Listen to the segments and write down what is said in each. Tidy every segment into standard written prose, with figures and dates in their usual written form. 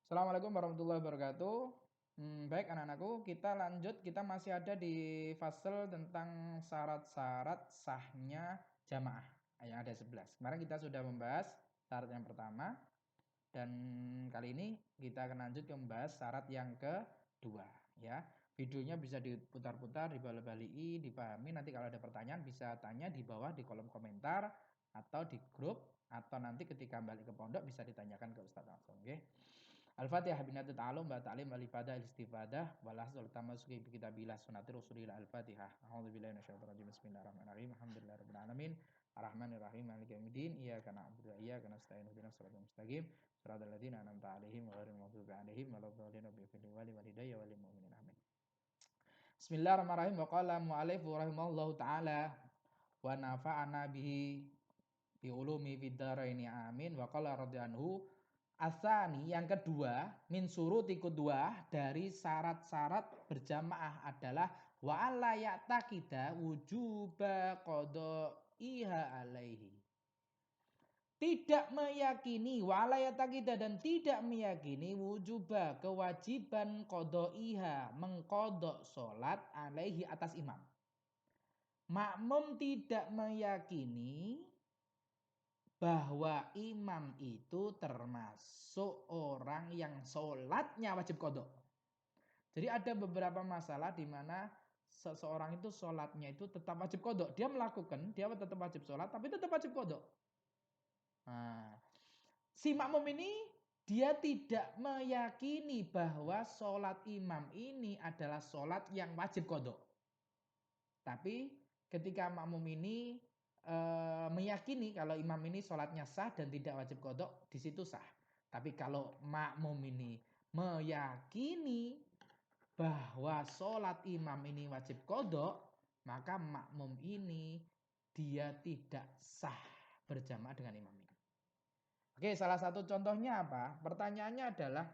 Assalamualaikum warahmatullahi wabarakatuh. Baik anak-anakku, kita masih ada di fase tentang syarat-syarat sahnya jamaah yang ada 11. Kemarin kita sudah membahas syarat yang pertama dan kali ini kita akan lanjut ke membahas syarat yang kedua ya. Videonya bisa diputar-putar, dibalik-balikin, dipahami. Nanti kalau ada pertanyaan bisa tanya di bawah di kolom komentar atau di grup atau nanti ketika balik ke pondok bisa ditanyakan ke Ustadz langsung, oke? Al-Fatihah binatu ta'alum wa ta'lim al-ifadah al-istifadah wal asdul tamasuki bi kitabillah sunnati rasulillah al-Fatihah. A'udzubillahi minasyaitonir rajim. Bismillahirrahmanirrahim. Alhamdulillahirabbil alamin. Arrahmanir rahim maliki yaumiddin. Iyyaka na'budu wa iyyaka nasta'in. Ihdinas siratal mustaqim. Shiratal ladzina an'amta 'alaihim ghairil maghdubi 'alaihim waladdallin. Rabbil wali walidayya wal mu'minin. Amin. Bismillahirrahmanirrahim. Wa qala mu'allif rahimahullahu taala wa nafa'ana bihi bi ulumi fid dharaini amin. Wa qala radhiyallahu asani yang kedua min suruti kedua dari syarat-syarat berjamaah adalah wa alla ya'taqida wujuba qada'iha alaihi. Tidak meyakini wa alla ya'taqida dan tidak meyakini wujuba kewajiban qada'iha mengqadha salat alaihi atas imam. Makmum tidak meyakini bahwa imam itu termasuk orang yang sholatnya wajib kodok. Jadi ada beberapa masalah di mana seseorang itu sholatnya itu tetap wajib kodok. Dia melakukan, dia tetap wajib sholat, tapi tetap wajib kodok. Nah, si makmum ini dia tidak meyakini bahwa sholat imam ini adalah sholat yang wajib kodok. Tapi ketika makmum ini meyakini kalau imam ini sholatnya sah dan tidak wajib kodok, di situ sah. Tapi kalau makmum ini meyakini bahwa sholat imam ini wajib kodok, maka makmum ini dia tidak sah berjamaah dengan imam ini. Oke, salah satu contohnya apa? Pertanyaannya adalah,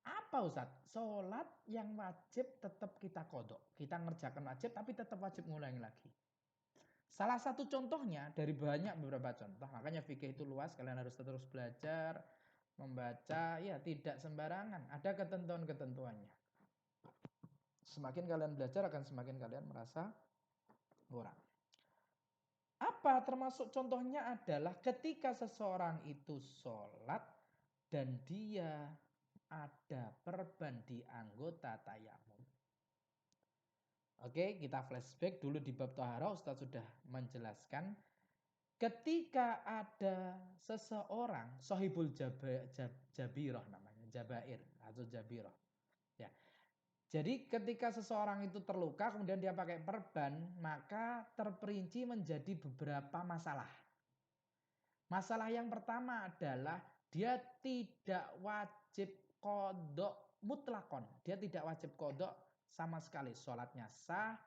apa Ustadz? Sholat yang wajib tetap kita kodok. Kita ngerjakan wajib tapi tetap wajib ngulangi lagi. Salah satu contohnya dari banyak beberapa contoh, makanya fikih itu luas, kalian harus terus belajar, membaca, ya tidak sembarangan, ada ketentuan-ketentuannya. Semakin kalian belajar akan semakin kalian merasa kurang. Apa termasuk contohnya adalah ketika seseorang itu sholat dan dia ada perban di anggota tayamum. Oke, kita flashback dulu di bab Thaharah, Ustaz sudah menjelaskan. Ketika ada seseorang, sohibul jabirah namanya, jabair atau jabirah. Ya. Jadi ketika seseorang itu terluka kemudian dia pakai perban, maka terperinci menjadi beberapa masalah. Masalah yang pertama adalah dia tidak wajib qodok mutlakon. Dia tidak wajib qodok sama sekali. Sholatnya sah,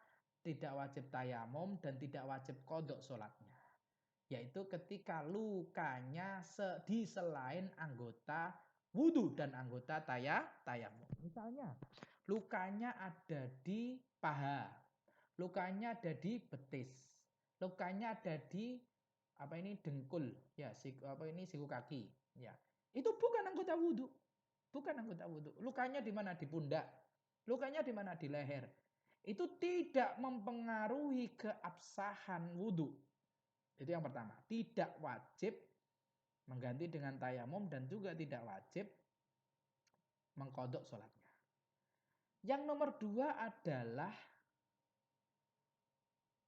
tidak wajib tayamum, dan tidak wajib qodok sholatnya. Yaitu ketika lukanya di selain anggota wudhu dan anggota tayamum. Misalnya lukanya ada di paha, lukanya ada di betis, lukanya ada di dengkul, ya siku kaki, ya. Itu bukan anggota wudhu. Bukan anggota wudhu. Lukanya di mana? Di pundak. Lukanya di mana? Di leher. Itu tidak mempengaruhi keabsahan wudhu. Itu yang pertama. Tidak wajib mengganti dengan tayamum dan juga tidak wajib mengkodok sholatnya. Yang nomor dua adalah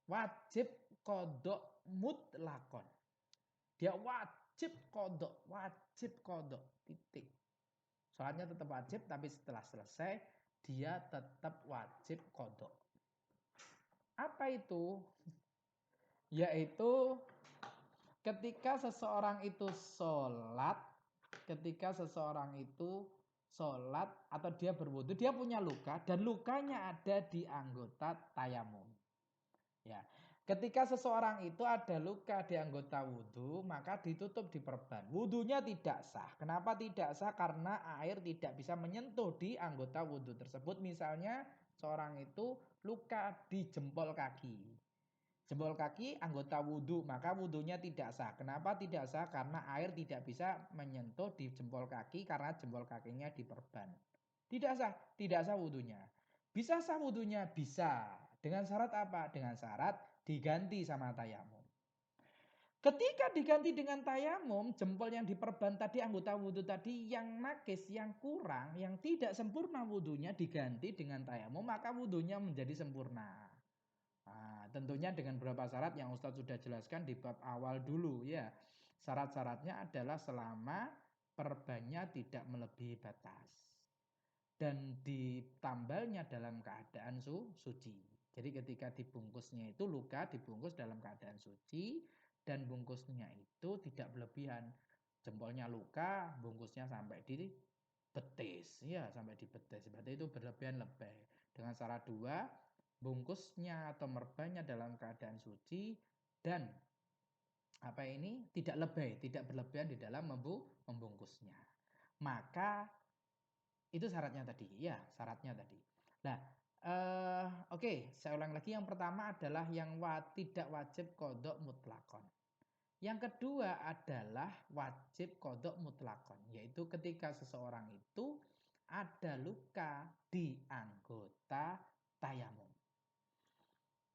wajib kodok mutlakon. Dia wajib kodok, titik. Sholatnya tetap wajib, tapi setelah selesai dia tetap wajib kodok. Apa itu? Yaitu ketika seseorang itu sholat atau dia berwudu, dia punya luka dan lukanya ada di anggota tayamum. Ya, ketika seseorang itu ada luka di anggota wudhu, maka ditutup di perban. Wudhunya tidak sah. Kenapa tidak sah? Karena air tidak bisa menyentuh di anggota wudhu tersebut. Misalnya seorang itu luka di jempol kaki. Jempol kaki anggota wudhu, maka wudhunya tidak sah. Kenapa tidak sah? Karena air tidak bisa menyentuh di jempol kaki karena jempol kakinya diperban. Tidak sah wudhunya. Bisa sah wudhunya? Bisa. Dengan syarat apa? Dengan syarat diganti sama tayamum. Ketika diganti dengan tayamum, jempol yang diperban tadi, anggota wudhu tadi yang nakis, yang kurang, yang tidak sempurna wudhunya diganti dengan tayamum, maka wudhunya menjadi sempurna. Nah, tentunya dengan beberapa syarat yang Ustadz sudah jelaskan di bab awal dulu ya. Syarat-syaratnya adalah selama perbannya tidak melebihi batas. Dan ditambalnya dalam keadaan suci. Jadi ketika dibungkusnya itu luka dibungkus dalam keadaan suci dan bungkusnya itu tidak berlebihan. Jempolnya luka, bungkusnya sampai di betis, ya sampai di betis. Berarti itu berlebihan lebih. Dengan syarat dua, bungkusnya atau merbannya dalam keadaan suci dan tidak lebih, tidak berlebihan di dalam membungkusnya. Maka itu syaratnya tadi, ya syaratnya tadi. Nah, oke, saya ulang lagi. Yang pertama adalah yang tidak wajib qodok mutlakon. Yang kedua adalah wajib qodok mutlakon, yaitu ketika seseorang itu ada luka di anggota tayamum.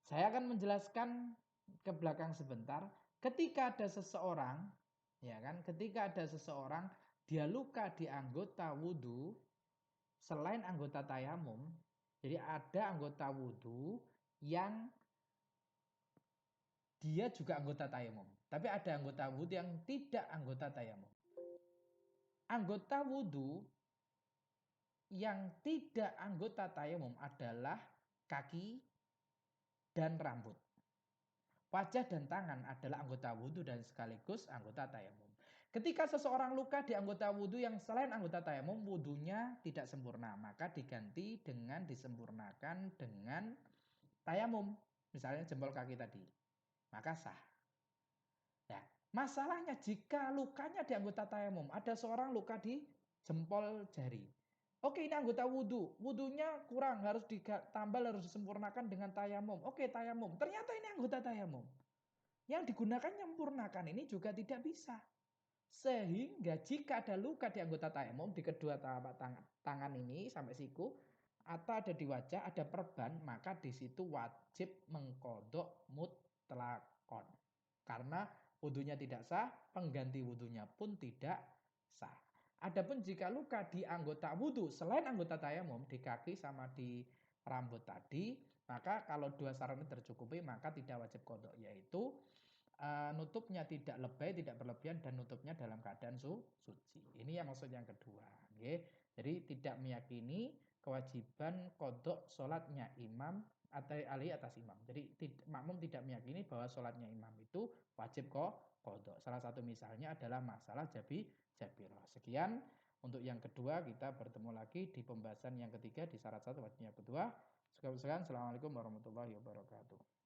Saya akan menjelaskan ke belakang sebentar. Ketika ada seseorang, ya kan, ketika ada seseorang dia luka di anggota wudhu, selain anggota tayamum, jadi ada anggota wudhu yang dia juga anggota tayamum. Tapi ada anggota wudhu yang tidak anggota tayamum. Anggota wudhu yang tidak anggota tayamum adalah kaki dan rambut. Wajah dan tangan adalah anggota wudhu dan sekaligus anggota tayamum. Ketika seseorang luka di anggota wudhu yang selain anggota tayamum, wudhunya tidak sempurna, maka diganti dengan disempurnakan dengan tayamum. Misalnya jempol kaki tadi, maka sah. Nah, masalahnya jika lukanya di anggota tayamum, ada seorang luka di jempol jari. Oke, ini anggota wudhu, wudhunya kurang, harus ditambal, harus disempurnakan dengan tayamum. Oke, tayamum. Ternyata ini anggota tayamum. Yang digunakan menyempurnakan ini juga tidak bisa. Sehingga jika ada luka di anggota tayamum di kedua telapak tangan ini sampai siku atau ada di wajah, ada perban, maka di situ wajib mengkodok mutlakon. Karena wudhunya tidak sah, pengganti wudhunya pun tidak sah. Adapun jika luka di anggota wudhu selain anggota tayamum di kaki sama di rambut tadi, maka kalau dua syarat ini tercukupi maka tidak wajib kodok, yaitu nutupnya tidak lebay, tidak berlebihan, dan nutupnya dalam keadaan suci. Ini yang maksud yang kedua. Okay? Jadi tidak meyakini kewajiban kodok sholatnya imam atau alih atas imam. Jadi makmum tidak meyakini bahwa sholatnya imam itu wajib kodok. Salah satu misalnya adalah masalah jabirah. Sekian untuk yang kedua, kita bertemu lagi di pembahasan yang ketiga di syarat satu wajib yang kedua. Sekian, assalamualaikum warahmatullahi wabarakatuh.